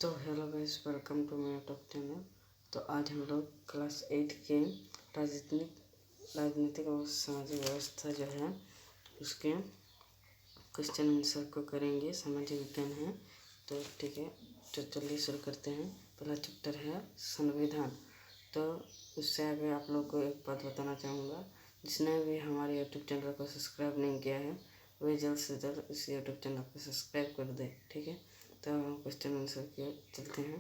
तो hello guys, welcome to my YouTube channel. तो आज हम लोग क्लास 8 के राजनीतिक और सामाजिक व्यवस्था जो है उसके क्वेश्चन आंसर को करेंगे। सामाजिक विज्ञान है, तो ठीक है। तो चलिए शुरू करते हैं। पहला चैप्टर है संविधान। तो उससे आगे आप लोग को एक बात बताना चाहूँगा, जिसने भी हमारे यूट्यूब चैनल को सब्सक्राइब नहीं किया है वही जल्द से जल्द इस यूट्यूब चैनल को सब्सक्राइब कर दे, ठीक है। तो हम क्वेश्चन आंसर की ओर चलते हैं।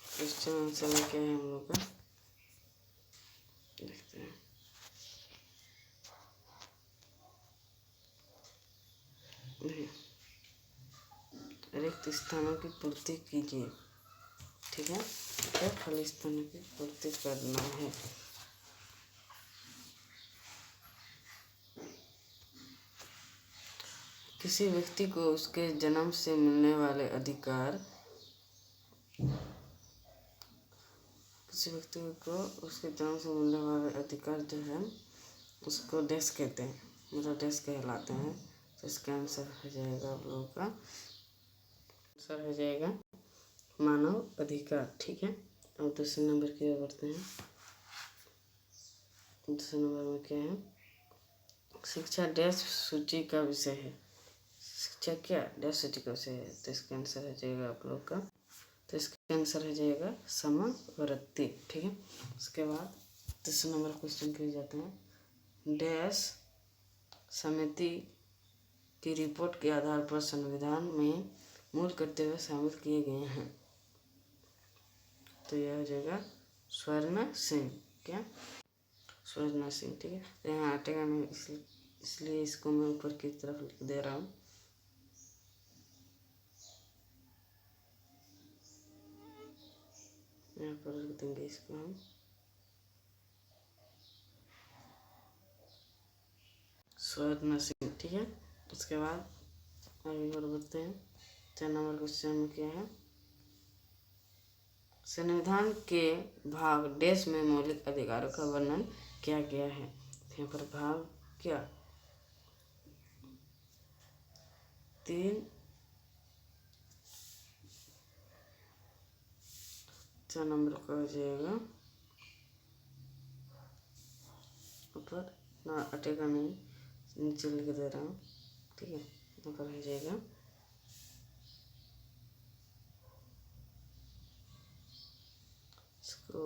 क्वेश्चन आंसर में क्या है हम लोग का, देखते हैं। रिक्त स्थानों की पूर्ति कीजिए, ठीक है। तो खाली स्थानों की पूर्ति करना है। किसी व्यक्ति को उसके जन्म से मिलने वाले अधिकार, किसी व्यक्ति को उसके जन्म से मिलने वाले अधिकार जो है उसको डैश कहते हैं, मतलब डैश कहलाते हैं। तो इसका आंसर हो जाएगा आप लोगों का, आंसर हो जाएगा मानव अधिकार, ठीक है। अब दूसरे नंबर की ओर बढ़ते हैं। दूसरे नंबर में क्या है, शिक्षा डैश सूची का विषय है। शिक्षा क्या डैश सूची का विषय है, तो इसका आंसर हो जाएगा आप लोग का, तो इसका आंसर हो जाएगा समवर्ती, ठीक है। उसके बाद तीसरे नंबर क्वेश्चन पे जाते हैं। डैश समिति की रिपोर्ट के आधार पर संविधान में मूल कर्तव्य शामिल किए गए हैं। तो यह हो जाएगा स्वर्ण सिंह, क्या स्वर्ण सिंह, ठीक है। तो यहाँ हटेगा नहीं, इसलिए इसको मैं ऊपर की तरफ लिख दे रहा हूँ। यहाँ पर लिख देंगे इसको हम स्वर्ण सिंह, ठीक है। उसके बाद आगे और बढ़ते हैं। 4 नंबर क्वेश्चन में क्या है, संविधान के भाग डैश में मौलिक अधिकारों का वर्णन किया गया है। यहाँ पर भाग क्या 3 4 नंबर का हो जाएगा, ऊपर ना अटेगा नहीं, नीचे लिख दे रहा हूँ, ठीक है। यहाँ पर हो जाएगा इसको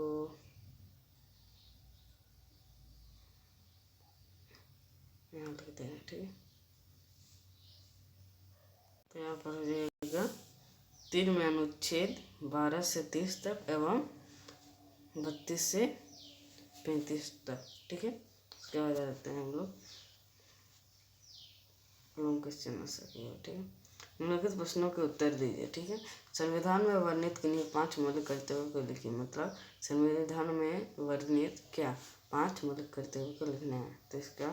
यहाँ लिख देना, ठीक है। तो यहाँ पर हो जाएगा 3 में अनुच्छेद 12 से 30 तक एवं 32 से 35 तक, ठीक है। उसके बाद आते हैं हम लोग क्वेश्चन आंसर की ओर, ठीक है। निम्नलिखित प्रश्नों के उत्तर दीजिए, ठीक है। संविधान में वर्णित किन्हीं 5 मौलिक कर्तव्यों को लिखिए, मतलब संविधान में वर्णित क्या 5 मौलिक कर्तव्यों को लिखना है। तो इसका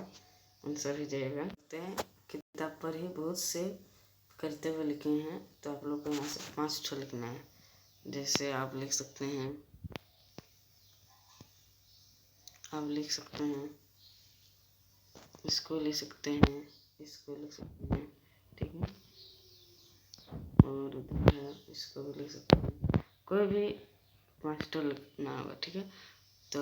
आंसर हो जाएगा, देखते हैं किताब पर ही बहुत से कर्तव्य लिखे हैं, तो आप लोग को यहाँ से 5 ठो लिखना है। जैसे आप लिख सकते हैं, इसको लिख सकते हैं, इसको लिख सकते हैं, ठीक है। और उधर है, इसको भी लिख सकते हैं। कोई भी 5 ठो लिखना होगा, ठीक है। तो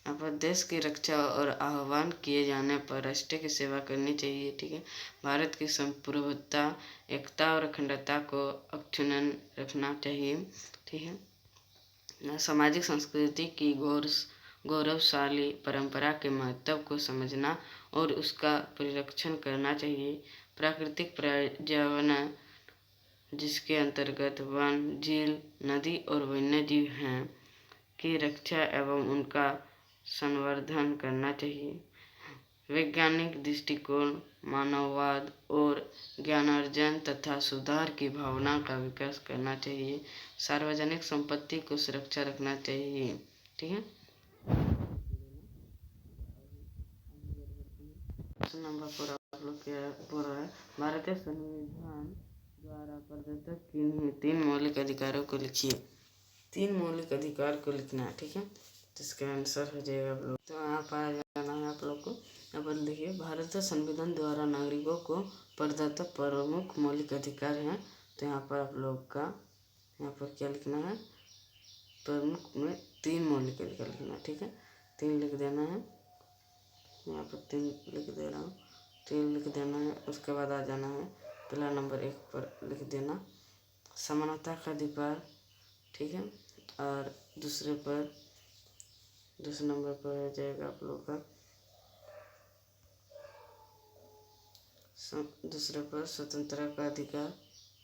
यहाँ पर देश की रक्षा और आह्वान किए जाने पर राष्ट्र की सेवा करनी चाहिए, ठीक है। भारत की संप्रभुता, एकता और अखंडता को अक्षुण्ण रखना चाहिए, ठीक है। सामाजिक संस्कृति की गौरवशाली परंपरा के महत्व को समझना और उसका परिरक्षण करना चाहिए। प्राकृतिक पर्यावरण, जिसके अंतर्गत वन, झील, नदी और वन्य जीव हैं, की रक्षा एवं उनका संवर्धन करना चाहिए। वैज्ञानिक दृष्टिकोण, मानववाद और ज्ञानार्जन तथा सुधार की भावना का विकास करना चाहिए। सार्वजनिक संपत्ति को सुरक्षा रखना चाहिए, ठीक है। नंबर पर आप लोग क्या बोल रहा है, भारतीय संविधान द्वारा प्रदत्त किन्हीं 3 मौलिक अधिकारों को लिखिए। 3 मौलिक अधिकार को लिखना है, ठीक है। तो इसका आंसर हो जाएगा आप लोग। तो यहाँ पर आ जाना है आप लोग को। यहाँ पर देखिए, भारतीय संविधान द्वारा नागरिकों को प्रदत्त प्रमुख मौलिक अधिकार हैं। तो यहाँ पर आप लोग का यहाँ पर क्या लिखना है, प्रमुख में 3 मौलिक अधिकार लिखना है, ठीक है। 3 लिख देना है, यहाँ पर 3 लिख दे रहा हूँ, 3 लिख देना है। उसके बाद आ जाना है पहला नंबर 1 पर लिख देना समानता का अधिकार, ठीक है। और दूसरे नंबर पर आ जाएगा आप लोग का दूसरे पर स्वतंत्रता का अधिकार,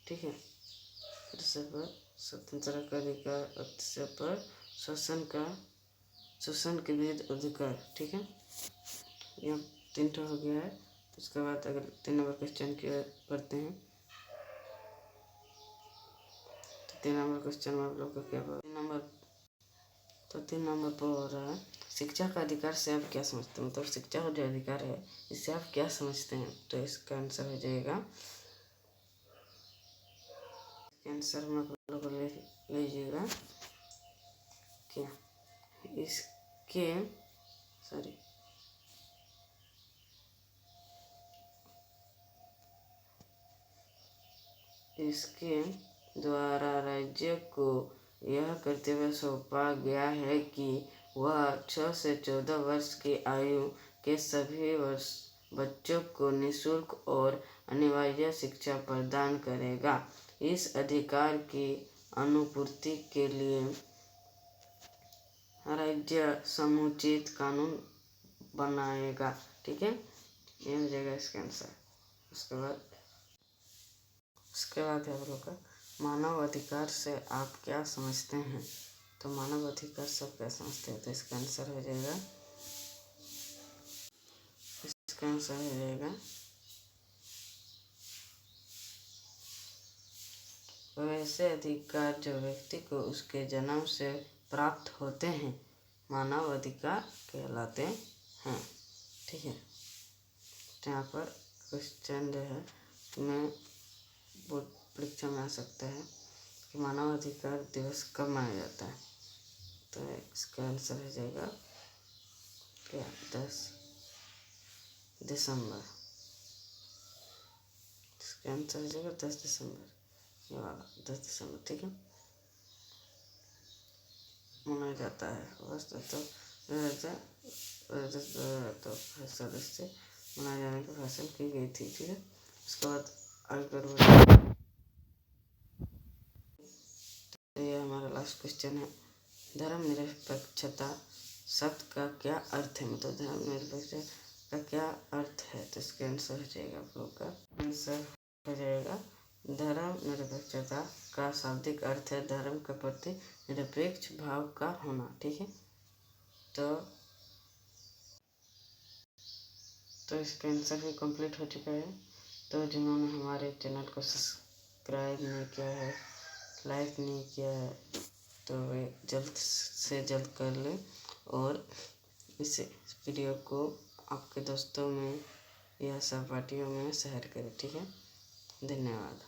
ठीक है। दूसरे पर स्वतंत्रता का अधिकार और तीसरे पर शोषण के विरुद्ध अधिकार, ठीक है। यह 3 हो गया है। उसके बाद अगर 3 नंबर क्वेश्चन की ओर बढ़ते हैं, तो 3 नंबर क्वेश्चन में आप लोग का क्या 3 नंबर पर हो रहा है शिक्षा का अधिकार से आप क्या समझते हैं, मतलब शिक्षा का जो अधिकार है इससे आप क्या समझते हैं। तो इसका आंसर हो जाएगा, आंसर में आप लोग ले लीजिएगा क्या इसके द्वारा राज्य को यह कर्तव्य सौंपा गया है कि वह 6 से 14 वर्ष की आयु के सभी बच्चों को निःशुल्क और अनिवार्य शिक्षा प्रदान करेगा। इस अधिकार की अनुपूर्ति के लिए राज्य समुचित कानून बनाएगा, ठीक है। ये हो जाएगा इसका आंसर। उसके बाद है आप लोग का मानव अधिकार से आप क्या समझते हैं। तो मानव अधिकार से आप क्या समझते हैं, तो इसका आंसर हो जाएगा वैसे अधिकार जो व्यक्ति को उसके जन्म से प्राप्त होते हैं मानव अधिकार कहलाते हैं, ठीक है। तो यहाँ पर क्वेश्चन जो है मैं बोर्ड परीक्षा में आ सकता है कि मानव अधिकार दिवस कब मनाया जाता है। तो इसका आंसर हो जाएगा क्या 10 दिसंबर। इसका आंसर हो जाएगा 10 दिसंबर, ये वाला 10 दिसंबर, ठीक है, मनाया जाता है। सदस्य मनाए जाने की फैसल की गई थी, ठीक है। उसके बाद आगे ये हमारा लास्ट क्वेश्चन है, धर्मनिरपेक्षता शब्द का क्या अर्थ है, मतलब धर्मनिरपेक्षता का क्या अर्थ है। तो इसका आंसर हो जाएगा आप लोग का आंसर हो जाएगा धर्मनिरपेक्षता का शाब्दिक अर्थ है धर्म के प्रति निरपेक्ष भाव का होना, ठीक है। तो इसका आंसर भी कंप्लीट हो चुका है। तो जिन्होंने हमारे चैनल को सब्सक्राइब नहीं किया है, लाइक नहीं किया है, तो वे जल्द से जल्द कर लें और इस वीडियो को आपके दोस्तों में या सहपाठियों में शेयर करें, ठीक है। धन्यवाद।